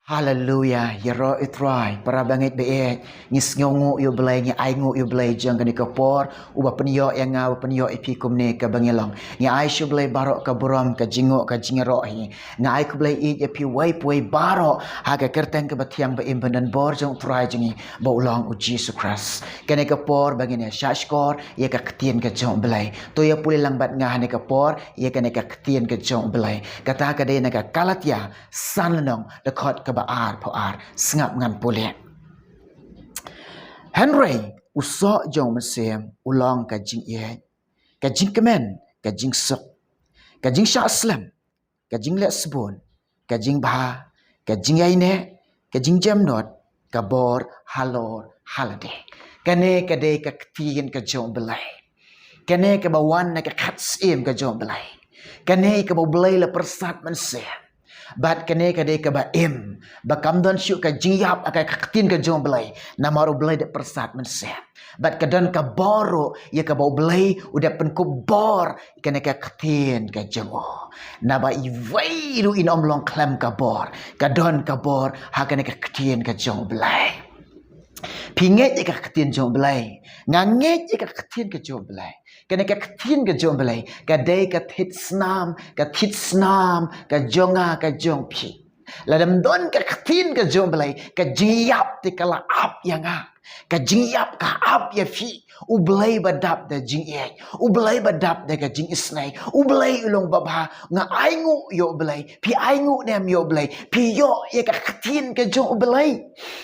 Hallelujah, yero itrai, para bangit beek, ngis ngongu yu belai, ngi aingu yu belai, jang kani kapor, uba penyo yang ngau penyo ipi kumne ka bangilong, ngi ai shu belai barok ka buram ka jingo ka jingero hi, ngi ai ku belai i ipi wai puai barok, haga kerteng ka batiang ba imban dan bor jang trai jangi, ba ulang u Jesus Christ, kani kapor bangine shashkor, ye ka ketien ka jong belai, to ya puli lang bat ngah ni kapor, ye kani ka ketien ka jong belai, kata ka day na ka kalatya, san lenong, dekot ka baar poar sengap ngan pulek Henry uso jong mesem ulang ka jing ye ka jing kemen ka jing sok ka jing sha aslam ka jing le sebun ka jing bah ka jing yaine ka jing jam not ka bor halor halade kane ka de ka ktien ka jong belai kane ka bawan na ka khat sim ka jong belai kane ka belai la persat mensem bat kene kade ka ba im ba kamdan syu ka jiyap akai kaktin ka jong belai namaru belai de persat mense bat kadan ka boro ye ka bau belai udah pen ku bor kene ka kaktin ka jongo na ba i vairu in omlong klam ka bor kadon ka bor ha kene ka kaktin ka jong belai pinget ye ka kaktin jong belai nganget ye ka kaktin ka jong belai kena ka ketin ka jong belai ka day ka thit snam ka jonga ka jong pi la dam don ka ketin ka jong belai ka jiyap ti kala ap yanga ka jiyap ka ap ya fi u belai badap da jing ye u belai badap da ka jing isnai u belai ulong baba nga aingu yo belai pi aingu nem yo belai pi yo ye ka ketin ka jong belai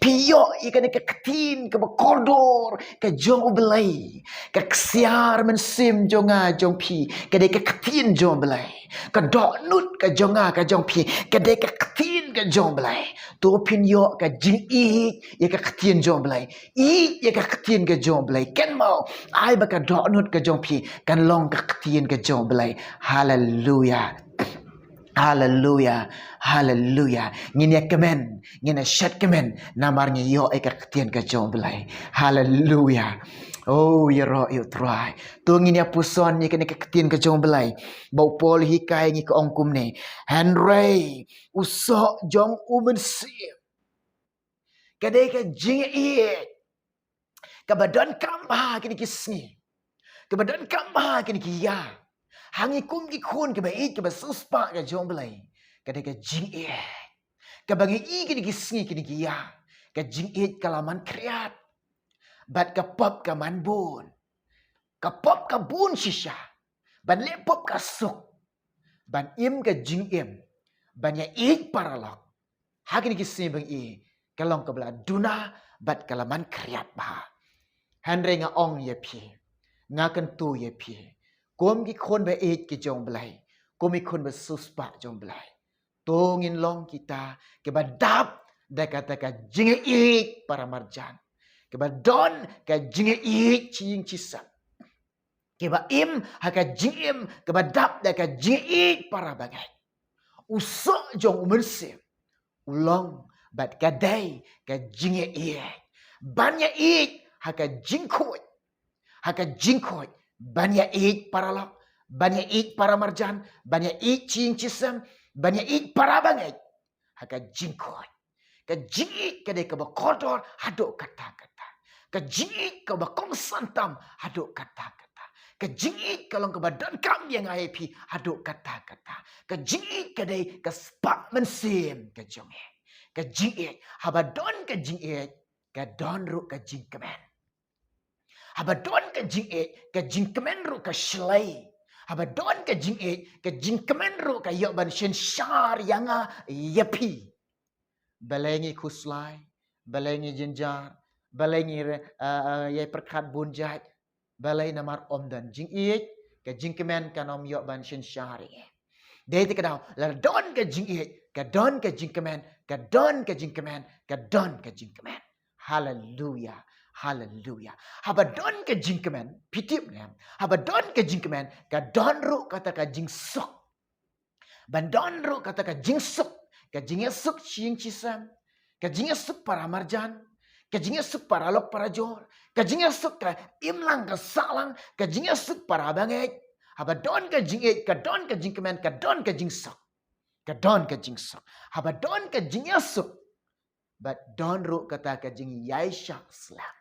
pi yo ye ka ketin ka kodor ka jong belai ka ksiar men sim jonga jong pi ka de ka ketin jong belai ka do nut ka jonga ka jong pi ka de ka ketin ka jong belai to pin yo ka jing i ye ka ketin jong belai i ye ka ketin ka jong belai ken mau ai ba ka do nut ka jong pi kan long ka ketin ka jong belai hallelujah Hallelujah, hallelujah. Ngine kemen, ngine shat kemen, namarnya yo eka ketien ka jong belai. Hallelujah. Oh, ya ro you try. Tu ngine puson ni kene ketien ka jong belai. Bau pol hikai ngi ka ongkum ne. Henry, uso jong umen si. Kadai ka jing iye. Kabadan kamba kini kisni. Kabadan kamba kini kiya. Hangi kum ki khun ke bai ke suspa ke jong belai ke de jing e ke bagi i ke gisngi ke ya ke jing e kalaman kriat bat ke pop ke man bun ke pop ke bun shisha ban le pop ke suk ban im ke jing im ban ya i paralok ha ke gisngi bang i kalong ke bela duna bat kalaman kriat ba Henry nga ong ye pi nga kan tu ye pi Kom ki kon ba eight ki jong belai. Kom ki kon ba suspa jong belai. Tongin long kita ke ba dap da kata ka jinge ik para marjan. Ke ba don ka jinge ik ching chisap. Ke ba im ha ka jing im ke ba dap da ka jinge ik para bagai. Uso jong umersim. Ulong bat kadai ka jinge ik. Banya ik ha ka jingkot. Ha ka jingkot. Banyak ik para lok, banyak ik para marjan, banyak ik cing cisam, banyak ik para bangit. Haka jingkot. Ka jingik ka de ka bakodor hadok kata-kata. Ka jingik ka bakong santam hadok kata-kata. Ka jingik ka long ka badan kam yang api hadok kata-kata. Ka jingik ka de ka spak mensim ka jonge. Ka jingik habadon ka jingik ka don ru ka jingkemen. Habadon ka jing e ka jing kemenru ka shlai habadon ka jing e ka jing kemenru ka yoban shen shar yanga yapi balengi kuslai balengi jinjar balengi ye perkat bunjat balai namar om dan jing e ka jing kemen ka nom yoban shen shar e dei te kadau la don ka jing e ka don ka jing kemen ka don ka jing kemen ka don ka jing kemen hallelujah Hallelujah. Habadon ke jingkemen, pitip nem. Habadon ke jingkemen, ka donru kata ka jingsuk. Bandonru kata ka jingsuk, ka jingesuk cing cisam, ka jingesuk para marjan, ka jingesuk para lok para jor, ka jingesuk ka imlang ka salang, ka jingesuk para banget. Habadon ke jinget, ka don ke jingkemen, ka don ke jingsuk. Ka don ke jingsuk. Habadon ke jingesuk. but don ru kata ka jing yaisha slam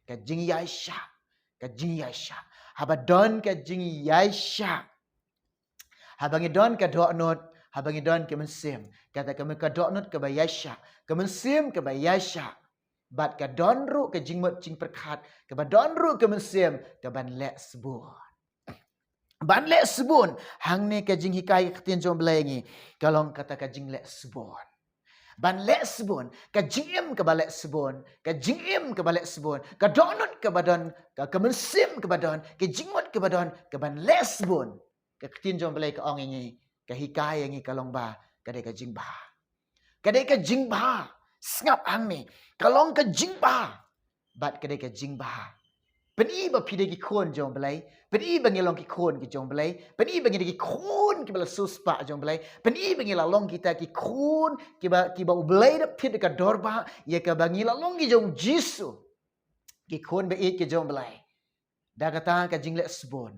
ka jing yaisha haba don ka jing yaisha habangi don ka do not habangi don ke mensim kata ka ka do not ka bayasha ka mensim ka bayasha bat ka don ru ka jing mot jing perkat ka ba don ru ka mensim ka ban le sebun ban le sebun hang ne ka jing hikai ktien jom belengi kalong kata ka jing le sebun ban le sebun ka jingim ka balek sebun ka jingim ka balek sebun ka donut ka badon ka mensim ka badon ka jingmot ka badon ka ban le sebun ka ktien jom belai ka ong ini ka hikai yang kalong ba ka de ka jing ba ka de ka jing ba ngap hang ni kalong ka jing ba bat ka de ka jing ba Peni ba pide ki kon jong belai. Peni ba ngilong ki kon ki jong belai. Peni ba ngide ki kon ki bala suspa jong belai. Peni ba ngilalong kita ki kon ki ba belai da pide ka dorba ya ka ba ngilalong ki jong jisu. Ki kon ba it ki jong belai. Da kata ka jingle sebon.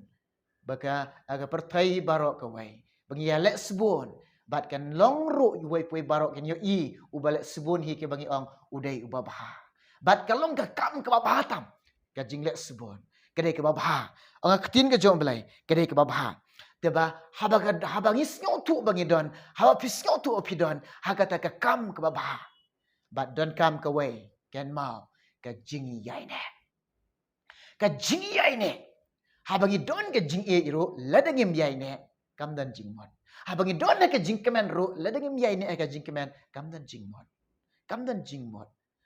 Baka aga pertai barok ka wai. Bangi ya lek sebon. Bat kan long ru wai pui barok kan yo i u balek sebon hi ki bangi ong udai ubabha. Bat kalong ka kam ka babatam. Ka jinglek sebon kedai ke babha orang ketin ke jom belai kedai ke babha teba habang isnyo tu bangi don haba pisnyo tu opidon hakata ka kam ke babha bat don kam ke way ken mau ka jingi yai ne ka jingi yai ne habang don ke jing e ro ladangim yai ne kam dan jingmon habang don ke jing kemen ro ladangim yai ne ka jing kemen kam dan jingmon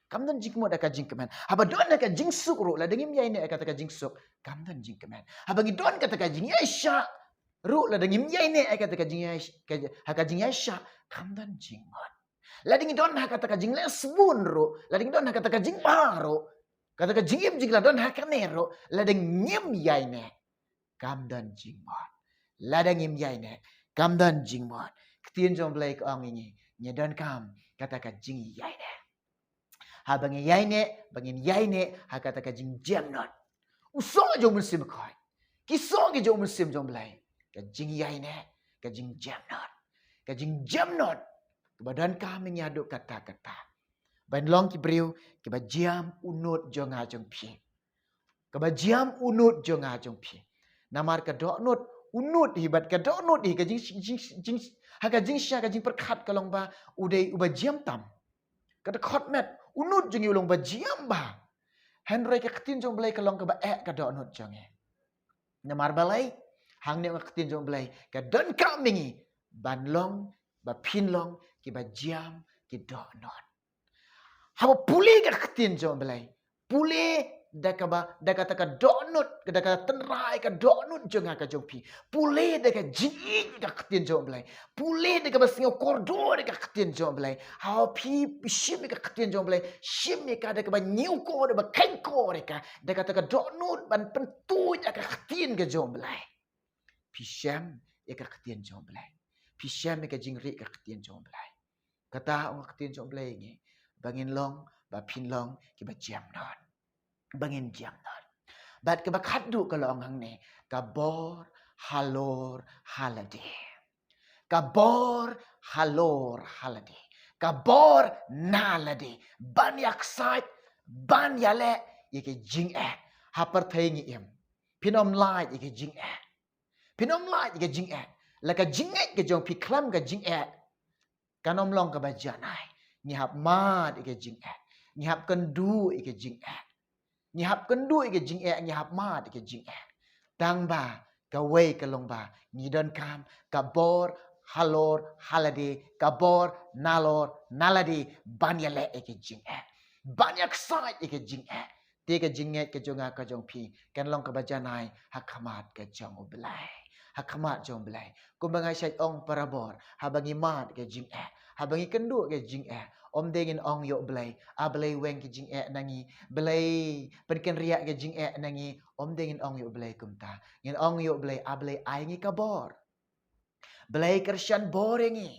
Kamdan jing mod aka jing kemen. Haba don aka jing suk ro la dengim yai ne aka taka jing suk. Kamdan jing kemen. Haba ngi don kata ka jing yai sha. Ro la dengim yai ne aka taka jing yai haka jing yai sha. Kamdan jing mod. La dengi don haka taka jing le sebun ro. La dengi don haka taka jing ba ro. Kata ka jing im jing la don haka ne ro. La dengim yai ne. Kamdan jing mod. La dengim yai ne. Kamdan jing mod. Ketien jom belai ke ong ini. Nyedon kam kata ka jing yai ne. Ha bangin yai ne ha kata ka jing jam not uso jo musim khoi kiso ke jo musim jom lai ka jing yai ne ka jing jam not badan kami nyaduk kata-kata ban long ki briu ke ba jam unut jo nga jong pi ke ba jam unut jo nga jong pi namar ka do not unut hibat ka do not hi ka jing ha ka jing sha ka jing perkhat kalong ba udai uba jam tam kata khot met unut jeng ulong ba jiam ba henry ka ketin jong belai kalong ka ba ka do unut jong e namar balai hang ne ka ketin jong belai ka don ka mingi ban long ba pin long ki ba jiam ki do unut ha puli ka ketin jong belai puli da kata ka do unut da ka tenrai ka do unut jong ka jong pi puli da ka jing ka ketin jong belai puli da ka basngo kordo da ka ketin jong belai ha pi shim ka ketin jong belai shim ka da ka ba nyu ko da ba ken ko da kata ka do unut ban pentu ka ketin ka jong belai pi sham ka ketin jong belai pi sham ka jing ri ka ketin jong belai kata ong ketin jong belai ni bangin long ba pin long ki ba jam non bangin jam non bat ke bakhat du kalau ang ne kabor halor halade kabor halor halade kabor nalade ban yak sait ban yale yake jing hapar thaingi em pinom lai yake jing pinom lai yake jing la ka jing ke jong pi klam ka jing kanom long ka ba janai ni hap ma yake jing ni hap kendu yake jing ni hap kendu ke jing ni hap ma ke jing tang ba ka wei ka long ba ni don kam ka bor halor halade ka bor nalor nalade banyale ke jing banyak sai ke jing te ke jing ke jonga ka jong pi kan long ka bajanai hakamat ke jong belai hakamat jong belai kumbangai sai ong parabor habangi mat ke jing habangi kendu ke jing om dengin ong yo belai belai weng ke jing nangi belai penken riak ke jing nangi om dengin ong yo belai kumta ngin ong yo belai belai ai ngi kabor belai kersyan boringi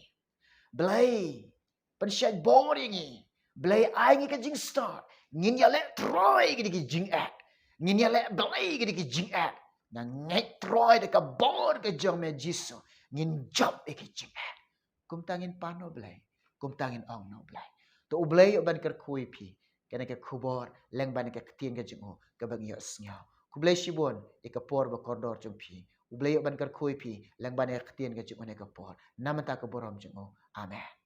belai pensyan boringi belai ai ngi ke jing start ngin ya le troy ke jing ngin ya le belai ke jing na ngai troy de ka bor ke jong me jisu ngin job ke jing kum tangin pano belai kum tangin ong no belai to ublay ban ker kui pi kena ke kubor leng ban ke ketien ke jengo ke bang yo snya kublay shibon ikapor ba kordor jumpi ublay ban ker kui pi leng ban ke ketien ke jengo ne kapor namata ke borom jengo amen